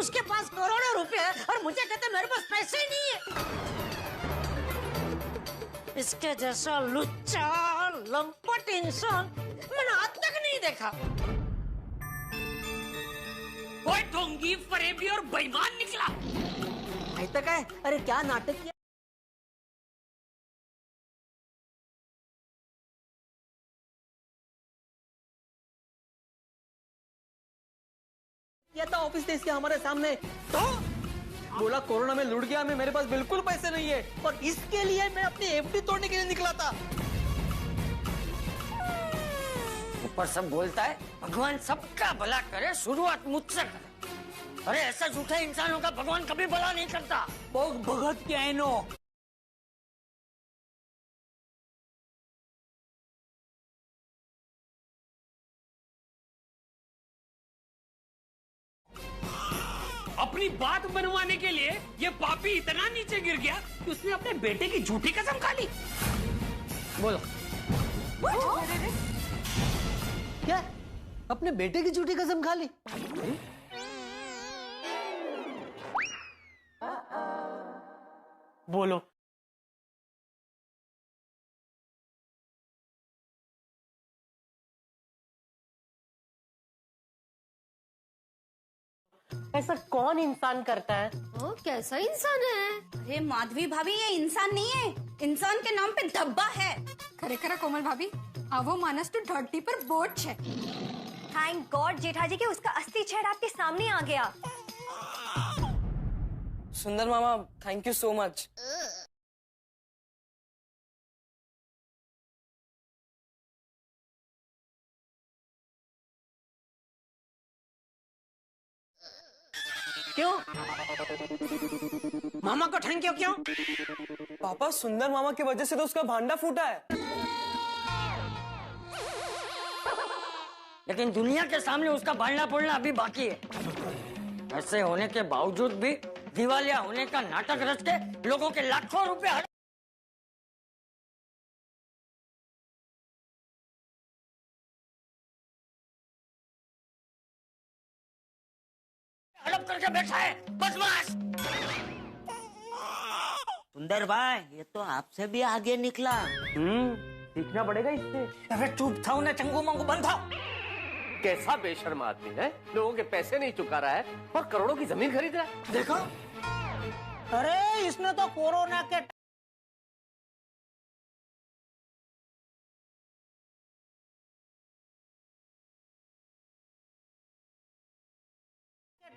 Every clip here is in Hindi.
उसके पास करोड़ों रुपए है और मुझे कहते मेरे पास पैसे ही नहीं है। इसके जैसा लुच्चा लंपट इंसान मैंने आज तक नहीं देखा। वो ढोंगी, फरेबी और बेईमान निकला। ऐसा क्या है? अरे क्या नाटक किया। था ऑफिस डेज के हमारे सामने, तो बोला कोरोना में लुट गया मैं, मेरे पास बिल्कुल पैसे नहीं है और इसके लिए मैं अपनी एफडी तोड़ने के लिए निकला था। ऊपर सब बोलता है भगवान सबका भला करे, शुरुआत मुझसे करे। अरे ऐसा झूठे इंसानों का भगवान कभी भला नहीं करता। भगत क्या है नो। अपनी बात बनवाने के लिए ये पापी इतना नीचे गिर गया कि उसने अपने बेटे की झूठी कसम खा ली। बोलो। क्या? अपने बेटे की झूठी कसम खा ली? बोलो। ऐसा कौन इंसान करता है? ओ, कैसा इंसान है? अरे माधवी भाभी, ये इंसान नहीं है, इंसान के नाम पे धब्बा है। खरेखर कोमल भाभी, आवो मानस तो धरती पर बोझ है। थैंक गॉड जेठाजी कि उसका असली चेहरा आपके सामने आ गया। सुंदर मामा, थैंक यू सो मच। क्यों? मामा को थैंक यू क्यों? पापा, सुंदर मामा की वजह से तो उसका भांडा फूटा है। लेकिन दुनिया के सामने उसका भांडा फोड़ना अभी बाकी है। ऐसे होने के बावजूद भी दिवालिया होने का नाटक रच के लोगों के लाखों रुपए हड़प करके बैठा है। बदमाश। सुंदर भाई, ये तो आपसे भी आगे निकला। सीखना पड़ेगा इससे। अरे चुप था ना, चंगू मंगू बंद था। कैसा बेशर्म आदमी है, लोगों के पैसे नहीं चुका रहा है और करोड़ों की जमीन खरीद रहा है। देखो, अरे इसने तो कोरोना के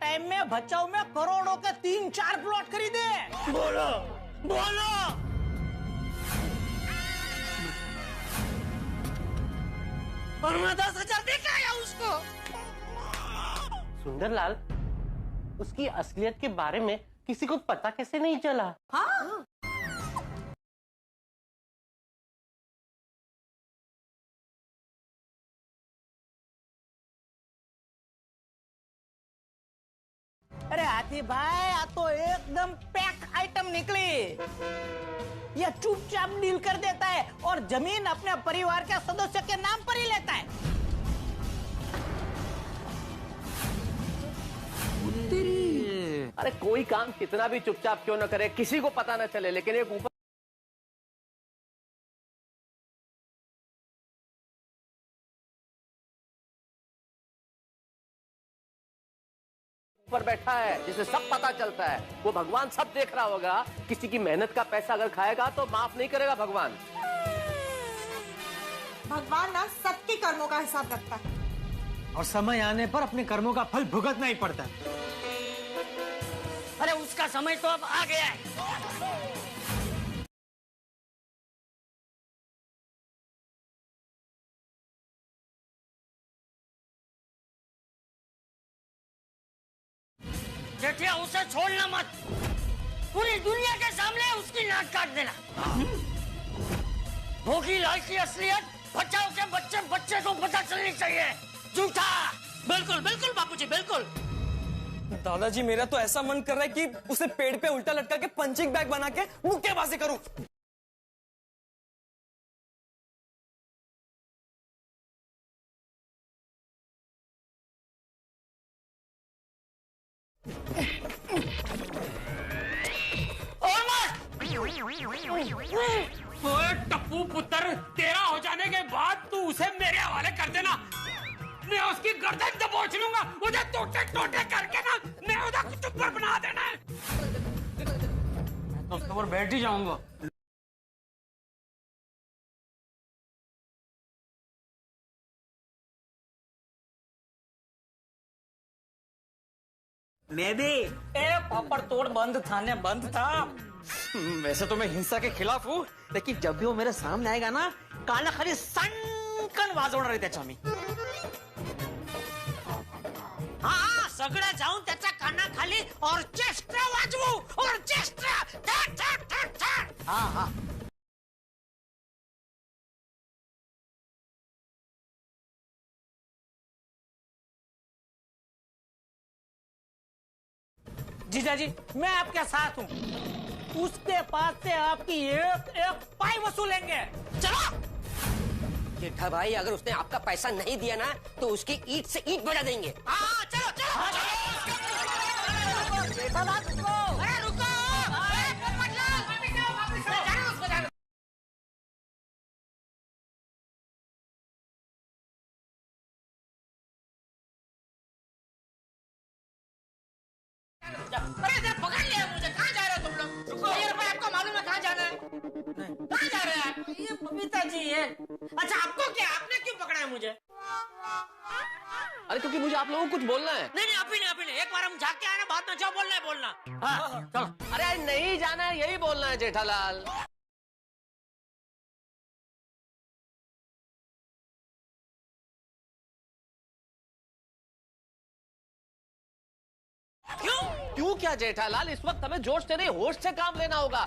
टाइम में भचाऊ में करोड़ों के 3-4 प्लॉट खरीदे। बोलो बोलो। और मैं 10,000 दे के आया उसको। सुंदरलाल, उसकी असलियत के बारे में किसी को पता कैसे नहीं चला? हाँ? अरे हाथी भाई, आ तो एकदम पैक आइटम निकली। ये चुपचाप डील कर देता है और जमीन अपने परिवार के सदस्य के नाम पर ही लेता है। अरे कोई काम कितना भी चुपचाप क्यों न करे, किसी को पता न चले, लेकिन एक ऊपर बैठा है जिसे सब पता चलता है, वो भगवान सब देख रहा होगा। किसी की मेहनत का पैसा अगर खाएगा तो माफ नहीं करेगा भगवान। भगवान ना सबके कर्मों का हिसाब रखता है और समय आने पर अपने कर्मों का फल भुगतना ही पड़ता है। अरे उसका समय तो अब आ गया है। जेठिया, उसे छोड़ना मत। पूरी दुनिया के सामने उसकी नाक काट देना। भोगी लाल की असलियत बचाओ के बच्चे बच्चे को पता चलनी चाहिए। झूठा। बिल्कुल बिल्कुल बापूजी, बिल्कुल। दादाजी, मेरा तो ऐसा मन कर रहा है कि उसे पेड़ पे उल्टा लटका के पंचिंग बैग बना के मुक्केबाजी करूं। ओए टप्पू पुत्र, तेरा हो जाने के बाद तू उसे मेरे हवाले कर देना। मैं उसकी गर्दन दबोच लूंगा, मुझे टोटे टोटे करके ना मैं उधर चुप पर बना देना है। मैं तो उसके ऊपर बैठ ही जाऊंगा। मैं भी पापड़ तोड़ बंद था ने बंद था। वैसे तो मैं हिंसा के खिलाफ हूँ, लेकिन जब भी वो मेरे सामने आएगा ना, काना खाली सनकन वाजवणार आहे त्याच्या मी। हा सगळं जाऊन त्याच्या कानाखाली ऑर्केस्ट्रा वाजवू, orchestra that that that that. हा हा जीजाजी, मैं आपके साथ हूँ। उसके पास से आपकी एक एक पाई वसूलेंगे। चलो जेठा भाई, अगर उसने आपका पैसा नहीं दिया ना तो उसकी ईंट से ईंट बजा देंगे। हाँ चलो चलो रुको, अरे रुको, अरे इधर पकड़ लिया मुझे। कहाँ जा रहे हो तुम लोग? रुको यार, भाई आपको मालूम है कहाँ जाना है? कहाँ जा रहे हैं आप? ये बबीता जी है। अच्छा आपको क्या, आपने क्यों पकड़ा है मुझे? अरे क्योंकि मुझे आप लोगों को कुछ बोलना है। नहीं नहीं अभी नहीं, एक बार हम जाके आए ना, बाद में जो बोलना है बोलना। हाँ चलो। अरे नहीं जाना है, यही बोलना है जेठालाल। क्यों क्या जेठालाल, इस वक्त हमें जोश से नहीं होश से काम लेना होगा।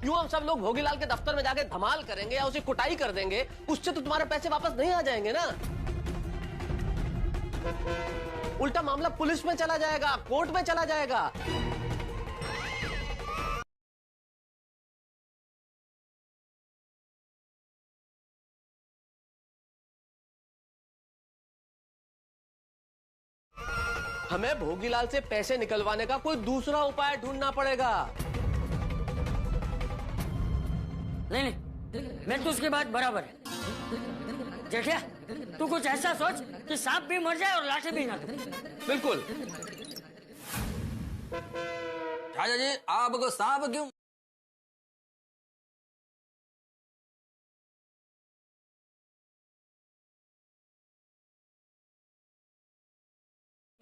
क्यों हम सब लोग भोगीलाल के दफ्तर में जाके धमाल करेंगे या उसे कुटाई कर देंगे, उससे तो तुम्हारे पैसे वापस नहीं आ जाएंगे ना। उल्टा मामला पुलिस में चला जाएगा, कोर्ट में चला जाएगा। हमें भोगीलाल से पैसे निकलवाने का कोई दूसरा उपाय ढूंढना पड़ेगा। नहीं मैं तो उसकी बात बराबर है। जेठिया, तू कुछ ऐसा सोच कि सांप भी मर जाए और लाठी भी ना। बिल्कुल। चाचा जी, आपको सांप क्यों?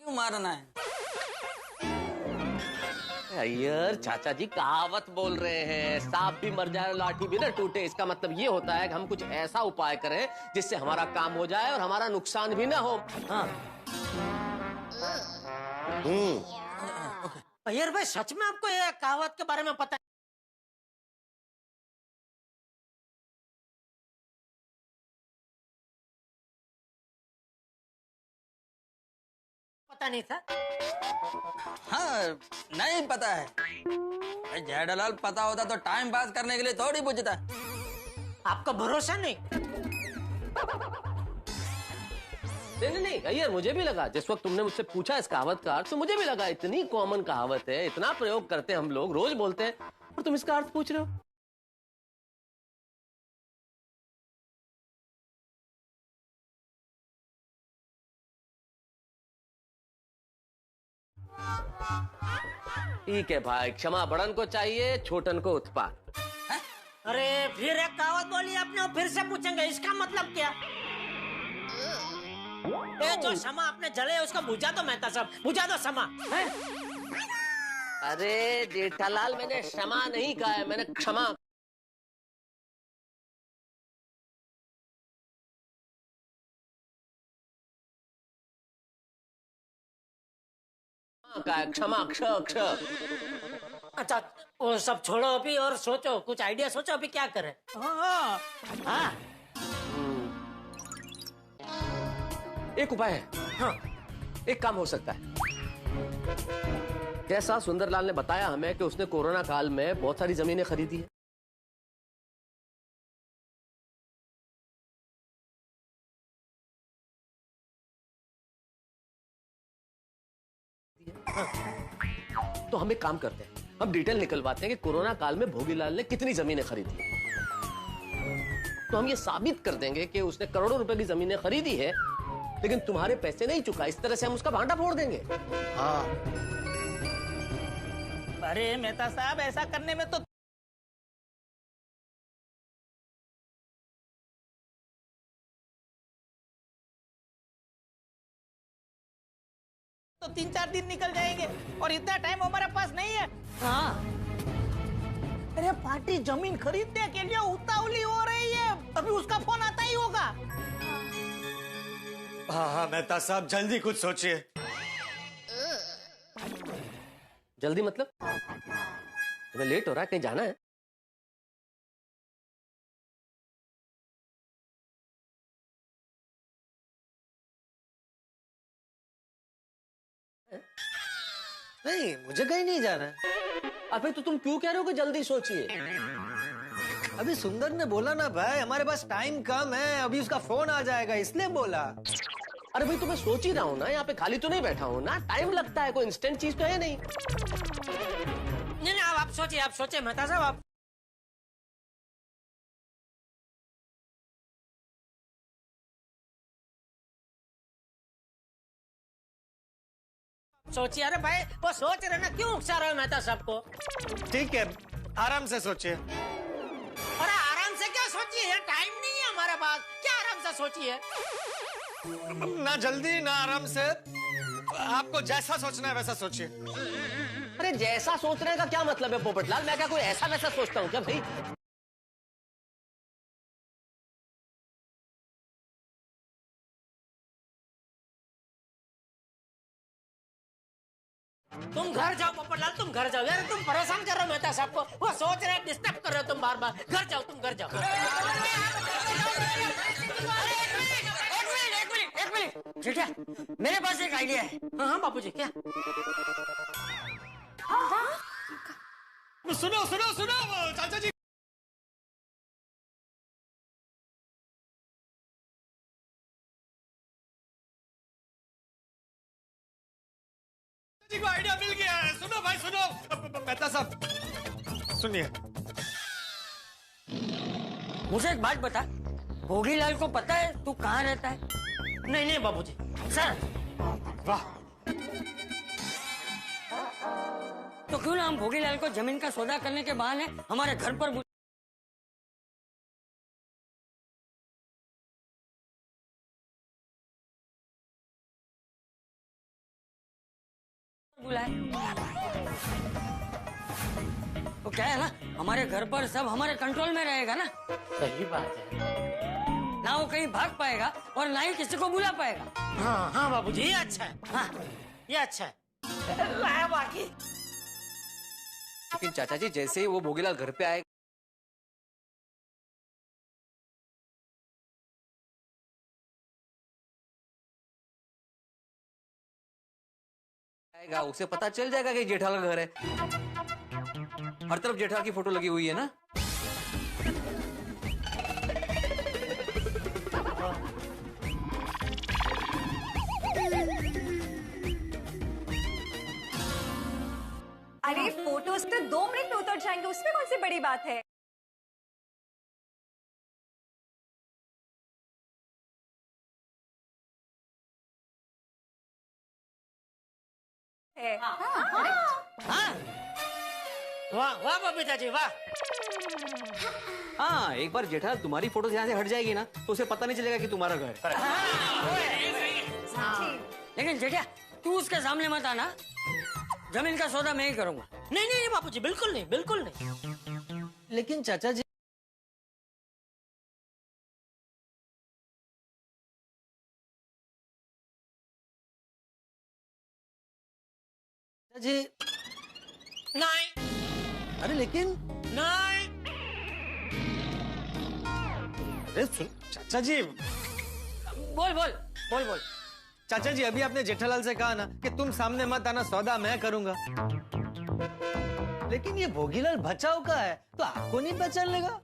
क्यों मारना है? अय्यर चाचा जी कहावत बोल रहे हैं, सांप भी मर जाए और लाठी भी ना टूटे। इसका मतलब ये होता है कि हम कुछ ऐसा उपाय करें जिससे हमारा काम हो जाए और हमारा नुकसान भी ना हो। हाँ। अय्यर भाई, सच में आपको ये कहावत के बारे में पता है? पता नहीं था? हाँ, नहीं पता है। जेठालाल पता होता तो टाइम पास करने के लिए थोड़ी पूछता। आपका भरोसा नहीं? नहीं अय्यर, मुझे भी लगा जिस वक्त तुमने मुझसे पूछा इस कहावत का अर्थ, तो मुझे भी लगा इतनी कॉमन कहावत है, इतना प्रयोग करते हैं हम लोग, रोज बोलते हैं, और तुम इसका अर्थ पूछ रहे हो। ठीक है भाई, क्षमा बड़न को चाहिए, छोटन को उत्पात। अरे फिर एक कहावत बोली आपने और फिर से पूछेंगे, इसका मतलब क्या? ए, जो क्षमा आपने जले उसको बुझा दो मेहता साहब, बुझा दो क्षमा। अरे जेठालाल, मैंने क्षमा नहीं कहा है, मैंने क्षमा कहा है, क्षमा क्ष क्ष। अच्छा वो सब छोड़ो अभी और सोचो, कुछ आइडिया सोचो अभी क्या करें। हाँ हाँ एक उपाय है। हाँ, एक काम हो सकता है। जैसा सुंदरलाल ने बताया हमें कि उसने कोरोना काल में बहुत सारी जमीनें खरीदी है, तो हम एक काम करते हैं, हम डिटेल निकलवाते हैं कि कोरोना काल में भोगीलाल ने कितनी जमीनें खरीदी। तो हम ये साबित कर देंगे कि उसने करोड़ों रुपए की जमीनें खरीदी है, लेकिन तुम्हारे पैसे नहीं चुका। इस तरह से हम उसका भांडा फोड़ देंगे। हाँ। अरे मेहता साहब, ऐसा करने में तो तो 3-4 दिन निकल जाएंगे और इतना टाइम हमारे पास नहीं है। हाँ। अरे पार्टी जमीन खरीदने के लिए उतावली हो रही है, अभी उसका फोन आता ही होगा। हाँ हाँ मेहता साहब, जल्दी कुछ सोचिए। जल्दी मतलब? तुम्हें लेट हो रहा है, कहीं जाना है? नहीं, मुझे कहीं नहीं जाना है। अबे तो तुम क्यों कह रहे हो कि जल्दी सोचिए? अभी सुंदर ने बोला ना भाई, हमारे पास टाइम कम है, अभी उसका फोन आ जाएगा, इसलिए बोला। अरे भाई, तो मैं सोच ही रहा हूँ ना, यहाँ पे खाली तो नहीं बैठा हूँ ना, टाइम लगता है, कोई इंस्टेंट चीज तो है नहीं। नहीं आप सोचिए मेहता साहब आप। सोचिए। अरे भाई वो सोच रहे ना, क्यों उकसा रहे हो मेहता साहब को? ठीक है, आराम से सोचिए। अरे आराम से क्या सोचिए यार, टाइम नहीं है हमारे पास, क्या आराम से सोचिए? ना जल्दी ना आराम से, आपको जैसा सोचना है वैसा सोचिए। अरे जैसा सोचने का क्या मतलब है पोपटलाल? मैं क्या कोई ऐसा वैसा सोचता हूँ क्या भाई? तुम घर जाओ पोपटलाल, तुम घर जाओ यार, तुम परेशान कर रहे हो मेहता साहब को। वो सोच रहे हैं, डिस्टर्ब कर रहे हो तुम बार बार। घर जाओ, तुम घर जाओ। एक मिनट जेठा, मेरे पास एक आइडिया है। हाँ बापूजी, क्या? सुनो सुनो सुनो चाचा जी, को आइडिया मिल गया है। सुनो भाई सुनो, मेहता साहब सुनिए। मुझे एक बात बता, भोगीलाल को पता है तू कहाँ रहता है? नहीं बाबूजी, सर। वाह, तो क्यों ना हम भोगीलाल को जमीन का सौदा करने के बहाने हमारे घर पर बुलाए। तो क्या है ना, हमारे घर पर सब हमारे कंट्रोल में रहेगा ना। सही बात है। ना वो कहीं भाग पाएगा और ना ही किसी को बुला पाएगा। हाँ बाबूजी, ये अच्छा है। हाँ ये अच्छा है। बाकी लेकिन चाचा जी, जैसे ही वो भोगीलाल घर पे आएगा उसे पता चल जाएगा कि जेठालाल का घर है। हर तरफ जेठालाल की फोटो लगी हुई है ना। अरे फोटोज तो 2 मिनट में उतर जाएंगे, उसमें कौन सी बड़ी बात है? हाँ, वाह वाह बबीता जी वाह। हाँ, एक बार जेठालाल तुम्हारी फोटो यहाँ से हट जाएगी ना, तो उसे पता नहीं चलेगा कि तुम्हारा घर है। लेकिन जेठा, तू उसके सामने मत आना, जमीन का सौदा मैं ही करूंगा। नहीं बापूजी, बिल्कुल नहीं, बिल्कुल नहीं। लेकिन चाचा जी, जी नहीं, अरे लेकिन नहीं। अरे चाचा जी, बोल। चाचा जी, अभी आपने जेठालाल से कहा ना कि तुम सामने मत आना, सौदा मैं करूंगा। लेकिन ये भोगीलाल बचाव का है, तो आपको नहीं पहचान लेगा?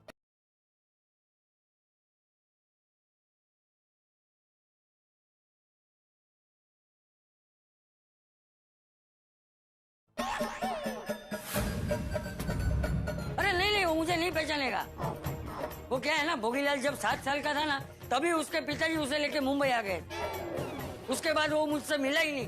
अरे नहीं नहीं, वो मुझे नहीं पहचानेगा। वो क्या है ना, भोगीलाल जब 7 साल का था ना, तभी उसके पिताजी उसे लेके मुंबई आ गए। उसके बाद वो मुझसे मिला ही नहीं।